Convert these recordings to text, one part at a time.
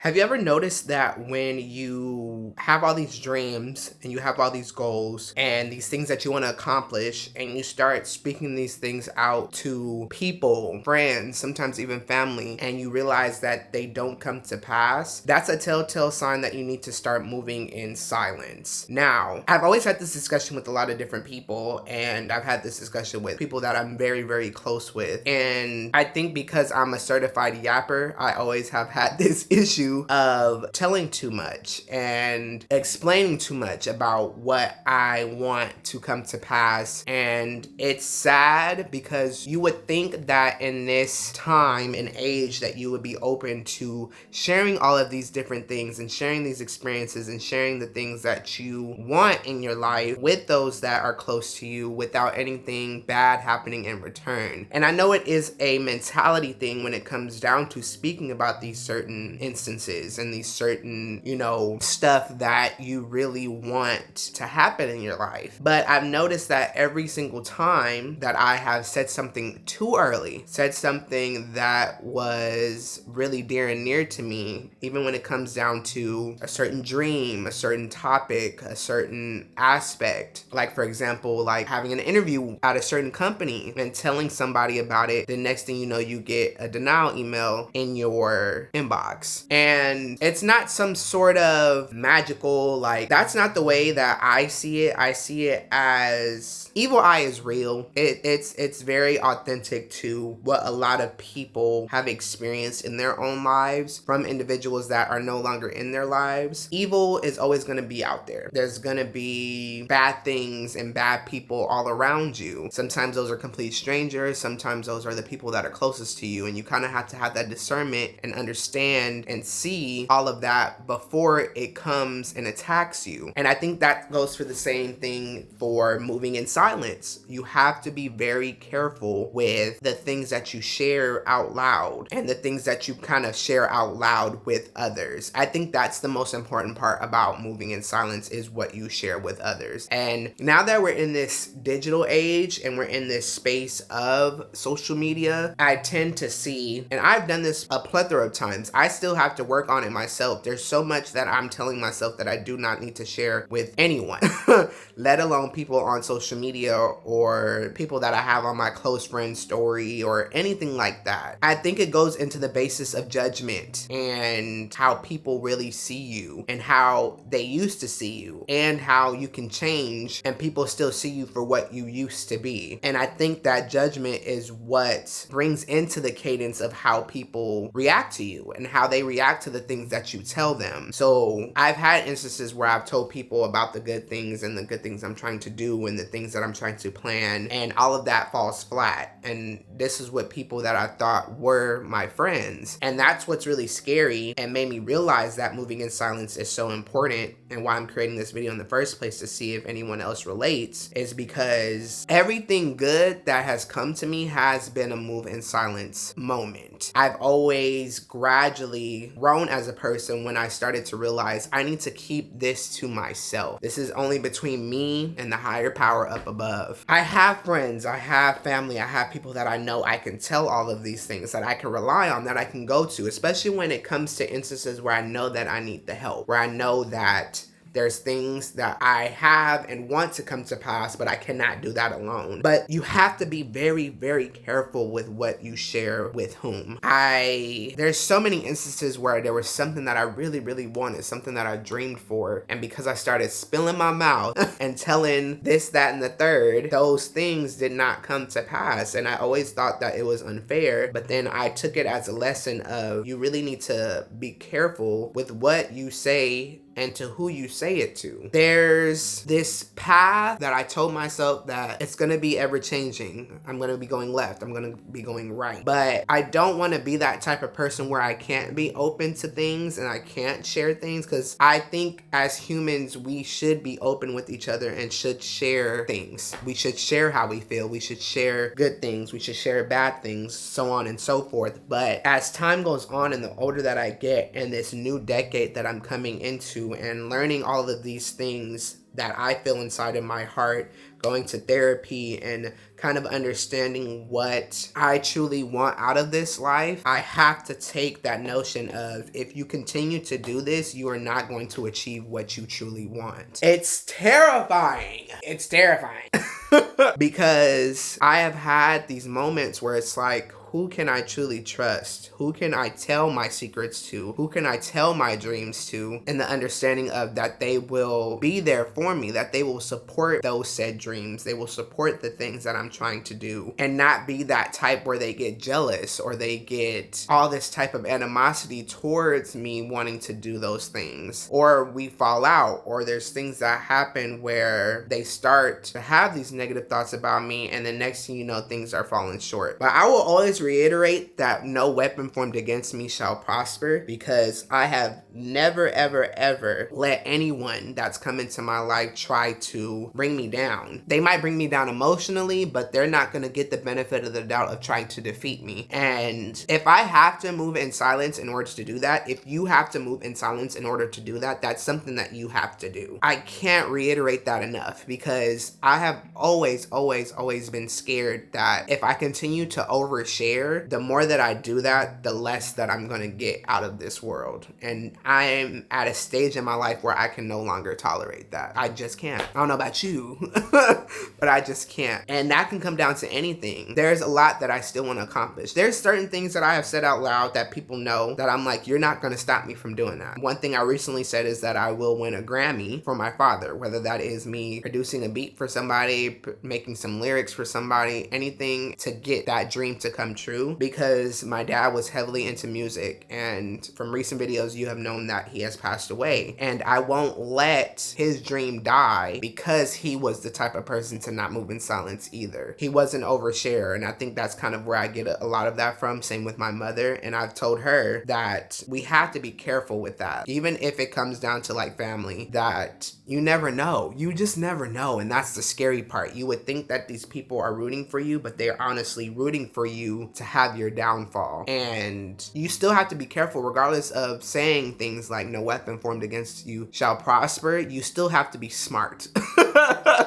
Have you ever noticed that when you have all these dreams and you have all these goals and these things that you want to accomplish and you start speaking these things out to people, friends, sometimes even family, and you realize that they don't come to pass? That's a telltale sign that you need to start moving in silence. Now, I've always had this discussion with a lot of different people, and I've had this discussion with people that I'm very, very close with. And I think because I'm a certified yapper, I always have had this issue of telling too much and explaining too much about what I want to come to pass. And it's sad because you would think that in this time and age that you would be open to sharing all of these different things and sharing these experiences and sharing the things that you want in your life with those that are close to you without anything bad happening in return. And I know it is a mentality thing when it comes down to speaking about these certain instances and these certain, stuff that you really want to happen in your life. But I've noticed that every single time that I have said something too early, said something that was really dear and near to me, even when it comes down to a certain dream, a certain topic, a certain aspect, like for example, like having an interview at a certain company and telling somebody about it, the next thing you know, you get a denial email in your inbox. And it's not some sort of magical, that's not the way that I see it. I see it as evil eye is real. It's very authentic to what a lot of people have experienced in their own lives from individuals that are no longer in their lives. Evil is always going to be out there. There's going to be bad things and bad people all around you. Sometimes those are complete strangers. Sometimes those are the people that are closest to you. And you kind of have to have that discernment and understand and see all of that before it comes and attacks you. And I think that goes for the same thing for moving in silence. You have to be very careful with the things that you share out loud and the things that you kind of share out loud with others. I think that's the most important part about moving in silence, is what you share with others. And now that we're in this digital age and we're in this space of social media, I tend to see, and I've done this a plethora of times, I still have to work on it myself. There's so much that I'm telling myself that I do not need to share with anyone, let alone people on social media or people that I have on my close friend story or anything like that. I think it goes into the basis of judgment and how people really see you and how they used to see you and how you can change and people still see you for what you used to be. And I think that judgment is what brings into the cadence of how people react to you and how they react to the things that you tell them. So I've had instances where I've told people about the good things and the good things I'm trying to do and the things that I'm trying to plan, and all of that falls flat. And this is what people that I thought were my friends. And that's what's really scary and made me realize that moving in silence is so important, and why I'm creating this video in the first place, to see if anyone else relates, is because everything good that has come to me has been a move in silence moment. I've always gradually grown as a person when I started to realize I need to keep this to myself. This is only between me and the higher power up above. I have friends, I have family, I have people that I know I can tell all of these things, that I can rely on, that I can go to, especially when it comes to instances where I know that I need the help, where I know that there's things that I have and want to come to pass, but I cannot do that alone. But you have to be very, very careful with what you share with whom. There's so many instances where there was something that I really, really wanted, something that I dreamed for. And because I started spilling my mouth and telling this, that, and the third, those things did not come to pass. And I always thought that it was unfair. But then I took it as a lesson of, you really need to be careful with what you say and to who you say it to. There's this path that I told myself that it's gonna be ever changing. I'm gonna be going left, I'm gonna be going right. But I don't wanna be that type of person where I can't be open to things and I can't share things, because I think as humans, we should be open with each other and should share things. We should share how we feel, we should share good things, we should share bad things, so on and so forth. But as time goes on and the older that I get, and this new decade that I'm coming into and learning all of these things that I feel inside of my heart, going to therapy and kind of understanding what I truly want out of this life, I have to take that notion of, if you continue to do this, you are not going to achieve what you truly want. It's terrifying. It's terrifying. Because I have had these moments where it's like, who can I truly trust? Who can I tell my secrets to? Who can I tell my dreams to? And the understanding of that they will be there for me, that they will support those said dreams. They will support the things that I'm trying to do, and not be that type where they get jealous or they get all this type of animosity towards me wanting to do those things. Or we fall out, or there's things that happen where they start to have these negative thoughts about me, and the next thing you know, things are falling short. But I will always reiterate that no weapon formed against me shall prosper, because I have never, ever, ever let anyone that's come into my life try to bring me down. They might bring me down emotionally, but they're not going to get the benefit of the doubt of trying to defeat me. And if I have to move in silence in order to do that, if you have to move in silence in order to do that, that's something that you have to do. I can't reiterate that enough, because I have always been scared that if I continue to overshare, the more that I do that, the less that I'm gonna get out of this world. And I'm at a stage in my life where I can no longer tolerate that. I just can't. I don't know about you, but I just can't. And that can come down to anything. There's a lot that I still want to accomplish. There's certain things that I have said out loud that people know that I'm like, you're not gonna stop me from doing that. One thing I recently said is that I will win a Grammy for my father, whether that is me producing a beat for somebody, making some lyrics for somebody, anything to get that dream to come true, because my dad was heavily into music, and from recent videos you have known that he has passed away, and I won't let his dream die because he was the type of person to not move in silence either. He was an oversharer, and I think that's kind of where I get a lot of that from. Same with my mother, and I've told her that we have to be careful with that, even if it comes down to like family, that you never know. You just never know, and that's the scary part. You would think that these people are rooting for you, but they're honestly rooting for you to have your downfall. And you still have to be careful, regardless of saying things like no weapon formed against you shall prosper. You still have to be smart.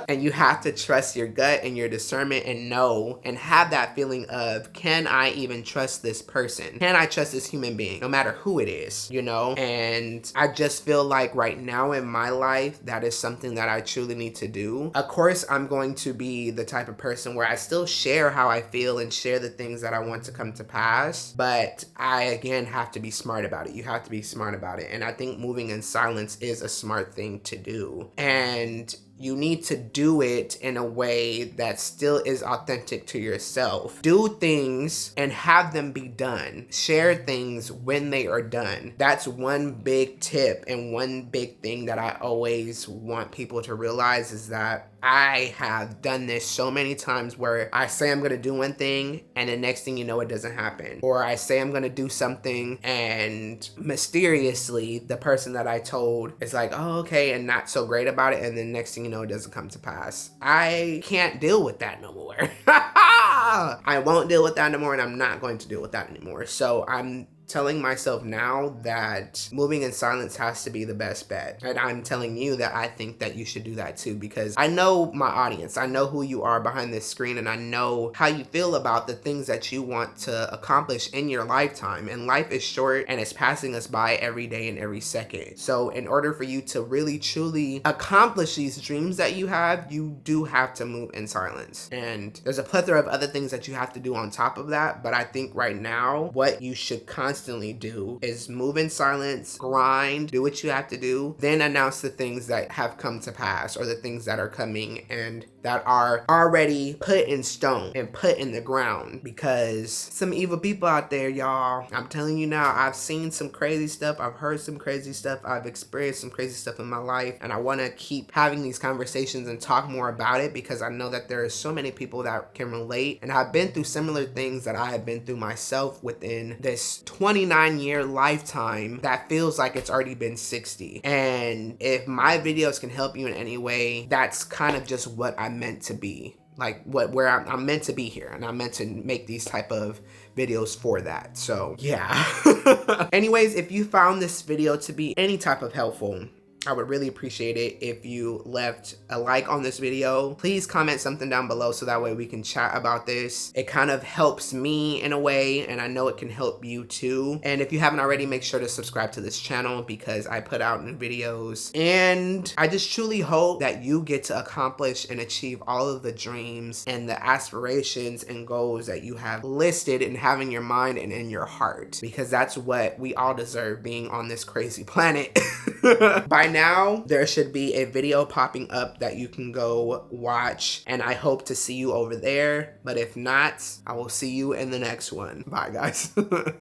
And you have to trust your gut and your discernment, and know and have that feeling of, can I even trust this person? Can I trust this human being, no matter who it is, you know? And I just feel like right now in my life, that is something that I truly need to do. Of course, I'm going to be the type of person where I still share how I feel and share the things that I want to come to pass, but I again have to be smart about it. You have to be smart about it. And I think moving in silence is a smart thing to do. And you need to do it in a way that still is authentic to yourself. Do things and have them be done. Share things when they are done. That's one big tip, and one big thing that I always want people to realize is that I have done this so many times where I say I'm gonna do one thing and the next thing you know, it doesn't happen. Or I say I'm gonna do something and mysteriously the person that I told is like, oh, okay, and not so great about it, and then next thing you know, it doesn't come to pass. I can't deal with that no more. I won't deal with that no more, and I'm not going to deal with that anymore. So I'm telling myself now that moving in silence has to be the best bet. And I'm telling you that I think that you should do that too, because I know my audience. I know who you are behind this screen, and I know how you feel about the things that you want to accomplish in your lifetime. And life is short, and it's passing us by every day and every second. So in order for you to really truly accomplish these dreams that you have, you do have to move in silence. And there's a plethora of other things that you have to do on top of that, but I think right now what you should constantly do is move in silence, grind, do what you have to do, then announce the things that have come to pass, or the things that are coming and that are already put in stone and put in the ground. Because some evil people out there, y'all, I'm telling you now, I've seen some crazy stuff, I've heard some crazy stuff, I've experienced some crazy stuff in my life, and I want to keep having these conversations and talk more about it, because I know that there are so many people that can relate, and I've been through similar things that I have been through myself within this 29-year lifetime that feels like it's already been 60. And if my videos can help you in any way, that's kind of just what I'm meant to be. Like where I'm meant to be here, and I'm meant to make these type of videos for that. So yeah. Anyways, if you found this video to be any type of helpful, I would really appreciate it if you left a like on this video. Please comment something down below so that way we can chat about this. It kind of helps me in a way, and I know it can help you too. And if you haven't already, make sure to subscribe to this channel because I put out new videos. And I just truly hope that you get to accomplish and achieve all of the dreams and the aspirations and goals that you have listed and have in your mind and in your heart, because that's what we all deserve being on this crazy planet. By now, there should be a video popping up that you can go watch, and I hope to see you over there. But if not, I will see you in the next one. Bye, guys.